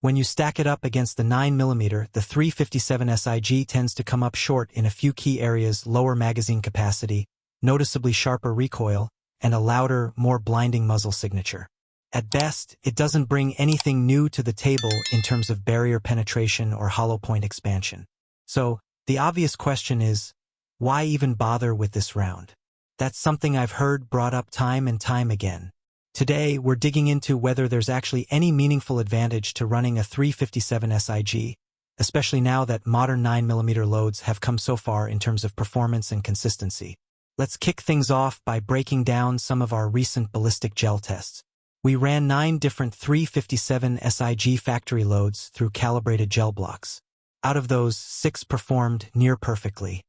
When you stack it up against the 9mm, the 357 SIG tends to come up short in a few key areas: lower magazine capacity, noticeably sharper recoil, and a louder, more blinding muzzle signature. At best, it doesn't bring anything new to the table in terms of barrier penetration or hollow point expansion. So, the obvious question is, why even bother with this round? That's something I've heard brought up time and time again. Today, we're digging into whether there's actually any meaningful advantage to running a 357 SIG, especially now that modern 9mm loads have come so far in terms of performance and consistency. Let's kick things off by breaking down some of our recent ballistic gel tests. We ran 9 different 357 SIG factory loads through calibrated gel blocks. Out of those, 6 performed near perfectly.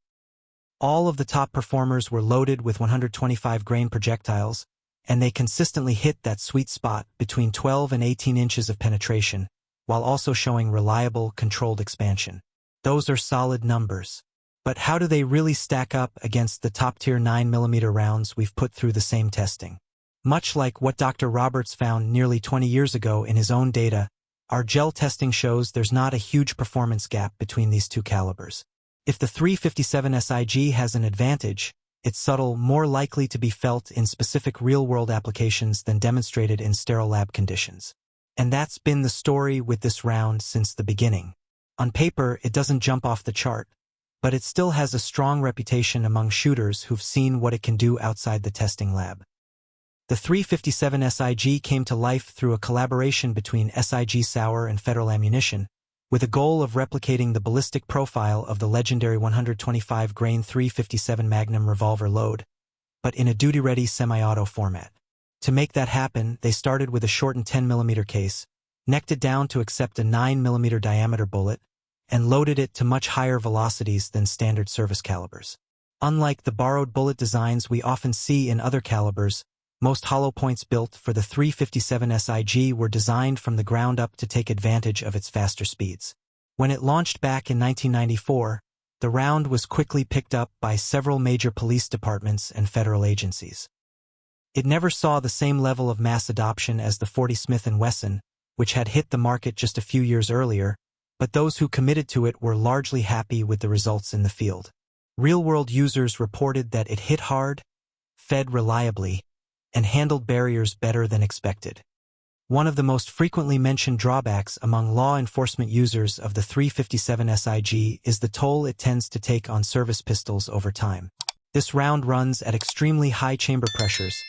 All of the top performers were loaded with 125 grain projectiles, and they consistently hit that sweet spot between 12 and 18 inches of penetration, while also showing reliable, controlled expansion. Those are solid numbers. But how do they really stack up against the top-tier 9mm rounds we've put through the same testing? Much like what Dr. Roberts found nearly 20 years ago in his own data, our gel testing shows there's not a huge performance gap between these two calibers. If the 357 SIG has an advantage, it's subtle, more likely to be felt in specific real-world applications than demonstrated in sterile lab conditions. And that's been the story with this round since the beginning. On paper, it doesn't jump off the chart, but it still has a strong reputation among shooters who've seen what it can do outside the testing lab. The 357 SIG came to life through a collaboration between SIG Sauer and Federal Ammunition, with a goal of replicating the ballistic profile of the legendary 125-grain 357 Magnum revolver load, but in a duty-ready semi-auto format. To make that happen, they started with a shortened 10mm case, necked it down to accept a 9mm diameter bullet, and loaded it to much higher velocities than standard service calibers. Unlike the borrowed bullet designs we often see in other calibers, most hollow points built for the 357 SIG were designed from the ground up to take advantage of its faster speeds. When it launched back in 1994, the round was quickly picked up by several major police departments and federal agencies. It never saw the same level of mass adoption as the .40 Smith & Wesson, which had hit the market just a few years earlier, but those who committed to it were largely happy with the results in the field. Real-world users reported that it hit hard, fed reliably, and handled barriers better than expected. One of the most frequently mentioned drawbacks among law enforcement users of the 357 SIG is the toll it tends to take on service pistols over time. This round runs at extremely high chamber pressures,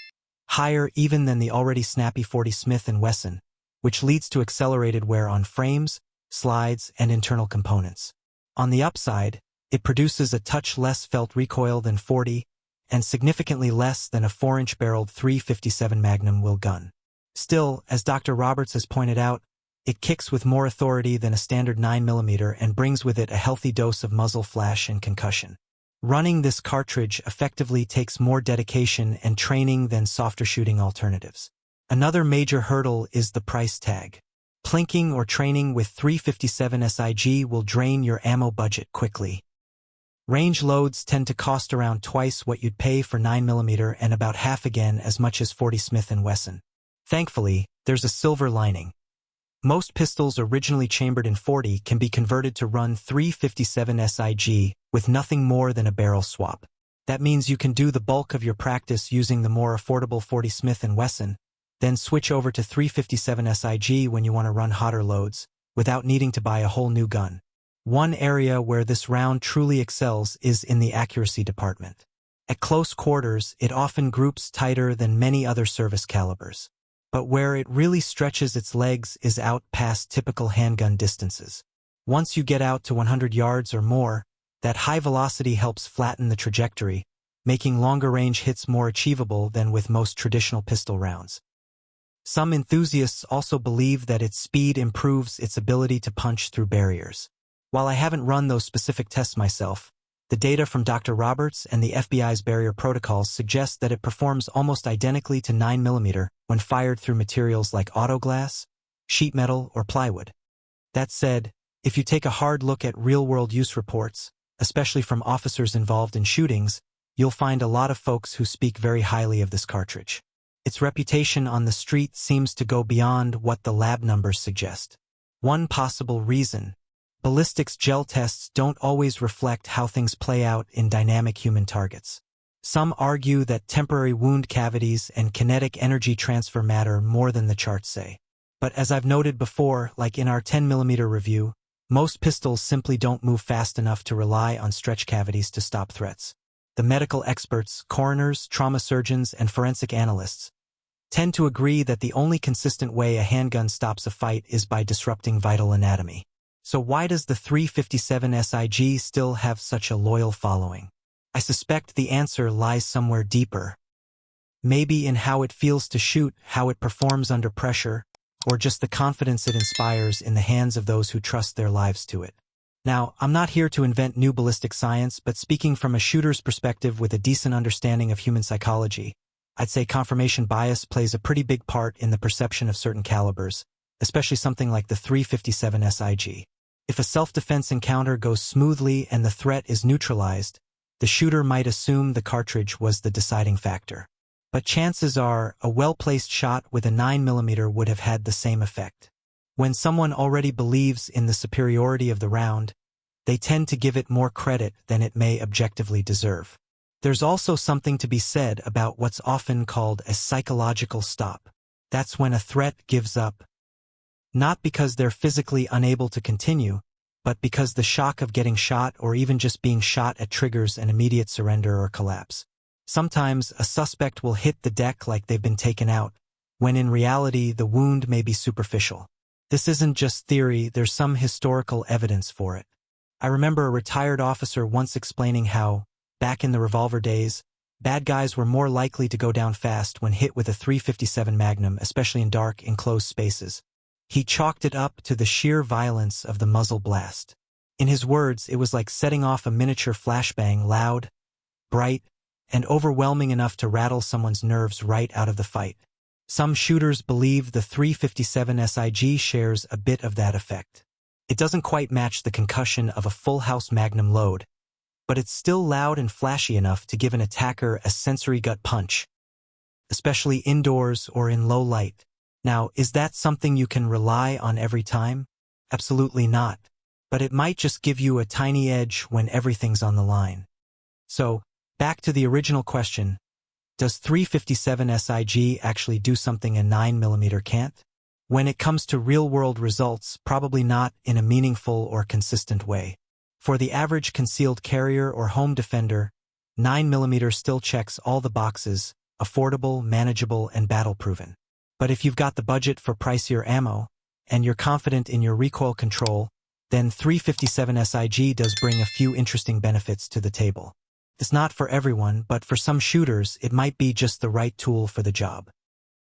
higher even than the already snappy .40 Smith & Wesson, which leads to accelerated wear on frames, slides, and internal components. On the upside, it produces a touch less felt recoil than .40, and significantly less than a 4-inch barreled 357 Magnum will gun. Still, as Dr. Roberts has pointed out, it kicks with more authority than a standard 9mm and brings with it a healthy dose of muzzle flash and concussion. Running this cartridge effectively takes more dedication and training than softer shooting alternatives. Another major hurdle is the price tag. Plinking or training with 357 SIG will drain your ammo budget quickly. Range loads tend to cost around twice what you'd pay for 9mm and about half again as much as .40 Smith & Wesson. Thankfully, there's a silver lining. Most pistols originally chambered in .40 can be converted to run 357 SIG with nothing more than a barrel swap. That means you can do the bulk of your practice using the more affordable .40 Smith & Wesson, then switch over to 357 SIG when you want to run hotter loads, without needing to buy a whole new gun. One area where this round truly excels is in the accuracy department. At close quarters, it often groups tighter than many other service calibers. But where it really stretches its legs is out past typical handgun distances. Once you get out to 100 yards or more, that high velocity helps flatten the trajectory, making longer-range hits more achievable than with most traditional pistol rounds. Some enthusiasts also believe that its speed improves its ability to punch through barriers. While I haven't run those specific tests myself, the data from Dr. Roberts and the FBI's barrier protocols suggest that it performs almost identically to 9mm when fired through materials like autoglass, sheet metal, or plywood. That said, if you take a hard look at real-world use reports, especially from officers involved in shootings, you'll find a lot of folks who speak very highly of this cartridge. Its reputation on the street seems to go beyond what the lab numbers suggest. One possible reason: ballistics gel tests don't always reflect how things play out in dynamic human targets. Some argue that temporary wound cavities and kinetic energy transfer matter more than the charts say. But as I've noted before, like in our 10mm review, most pistols simply don't move fast enough to rely on stretch cavities to stop threats. The medical experts, coroners, trauma surgeons, and forensic analysts tend to agree that the only consistent way a handgun stops a fight is by disrupting vital anatomy. So why does the 357 SIG still have such a loyal following? I suspect the answer lies somewhere deeper. Maybe in how it feels to shoot, how it performs under pressure, or just the confidence it inspires in the hands of those who trust their lives to it. Now, I'm not here to invent new ballistic science, but speaking from a shooter's perspective with a decent understanding of human psychology, I'd say confirmation bias plays a pretty big part in the perception of certain calibers, especially something like the 357 SIG. If a self-defense encounter goes smoothly and the threat is neutralized, the shooter might assume the cartridge was the deciding factor. But chances are, a well-placed shot with a 9mm would have had the same effect. When someone already believes in the superiority of the round, they tend to give it more credit than it may objectively deserve. There's also something to be said about what's often called a psychological stop. That's when a threat gives up, not because they're physically unable to continue, but because the shock of getting shot or even just being shot at triggers an immediate surrender or collapse. Sometimes a suspect will hit the deck like they've been taken out, when in reality the wound may be superficial. This isn't just theory, there's some historical evidence for it. I remember a retired officer once explaining how, back in the revolver days, bad guys were more likely to go down fast when hit with a 357 Magnum, especially in dark, enclosed spaces. He chalked it up to the sheer violence of the muzzle blast. In his words, it was like setting off a miniature flashbang, loud, bright, and overwhelming enough to rattle someone's nerves right out of the fight. Some shooters believe the 357 SIG shares a bit of that effect. It doesn't quite match the concussion of a full-house Magnum load, but it's still loud and flashy enough to give an attacker a sensory gut punch, especially indoors or in low light. Now, is that something you can rely on every time? Absolutely not. But it might just give you a tiny edge when everything's on the line. So, back to the original question, does 357 SIG actually do something a 9mm can't? When it comes to real-world results, probably not in a meaningful or consistent way. For the average concealed carrier or home defender, 9mm still checks all the boxes: affordable, manageable, and battle-proven. But if you've got the budget for pricier ammo, and you're confident in your recoil control, then 357 SIG does bring a few interesting benefits to the table. It's not for everyone, but for some shooters, it might be just the right tool for the job.